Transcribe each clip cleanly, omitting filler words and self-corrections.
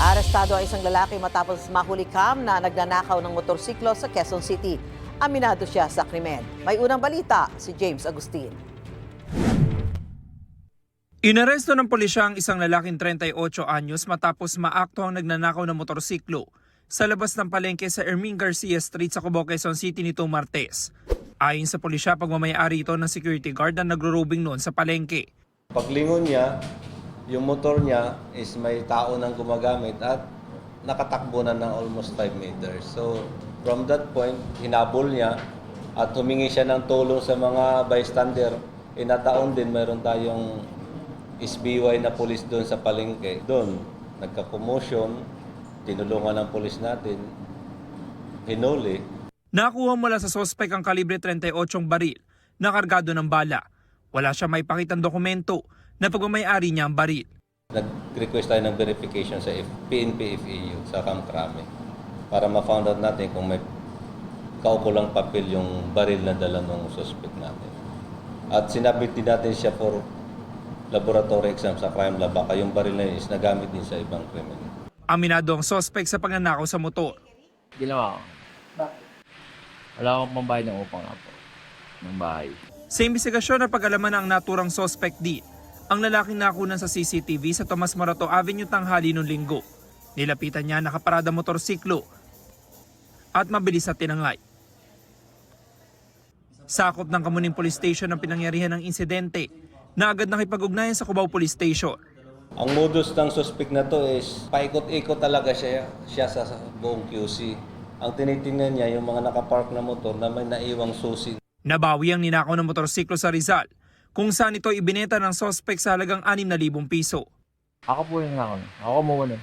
Arestado ang isang lalaki matapos mahulikam na nagnanakaw ng motorsiklo sa Quezon City. Aminado siya sa krimen. May unang balita si James Agustin. Inaresto ng pulisya ang isang lalaking 38 anyos matapos maakto ang nagnanakaw ng motorsiklo sa labas ng palengke sa Erming Garcia Street sa Cubao, Quezon City nitong Martes. Ayon sa pulisya, pagmamayari ito ng security guard na nagro-robing noon sa palengke. Paglingon niya, yung motor niya is may tao nang gumagamit at nakatakbo na ng almost 5 meters. So from that point, hinabol niya at humingi siya ng tulong sa mga bystander. Inataon din mayroon tayong SBY na pulis doon sa palengke. Doon, nagka-commotion, tinulungan ng pulis natin, hinuli. Nakuha mula sa sospek ang kalibre 38 baril na kargado ng bala. Wala siya may pakitang dokumento na pagmamayari niya ang baril. Nag-request tayo ng verification sa PNP FEU sa Camp Crame para ma-found out natin kung may kaukulang papel yung baril na dala ng suspect natin. At sinabit din natin siya for laboratory exam sa crime lab. Baka yung baril na yun is nagamit din sa ibang krimen. Aminado ang sospek sa pagnanakaw sa motor. Ginawa ko. Bakit? Wala akong pambayad ng upang nga po. Ng bahay. Sa imbestigasyon na pag-alaman ang naturang sospek din, ang lalaking nakunan sa CCTV sa Tomas Morato Avenue tanghali noong Linggo. Nilapitan niya nakaparada motorsiklo at mabilis na tinangay. Sakop ng Kamuning Police Station ang pinangyarihan ng insidente na agad nakipag-ugnayan sa Cubao Police Station. Ang modus ng suspect na to is paikot-ikot talaga siya sa buong QC. Ang tinitingnan niya yung mga nakapark na motor na may naiwang susi. Nabawi ang ninakaw ng motorsiklo sa Rizal, kung saan ito ibinenta ng sospek sa halagang 6,000 piso. Ako po yung nakon. Ako kumuha nun.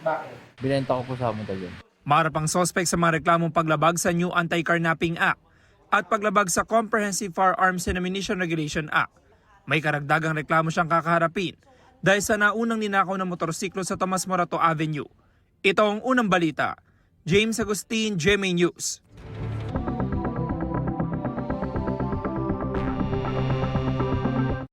Bakit? Binenta ko po sa amunta yun. Marap ang sospek sa mga reklamong paglabag sa New Anti-Carnapping Act at paglabag sa Comprehensive Firearms and Ammunition Regulation Act. May karagdagang reklamo siyang kakaharapin dahil sa naunang ninakaw ng motorsiklo sa Tomas Morato Avenue. Ito ang unang balita. James Agustin, GMA News.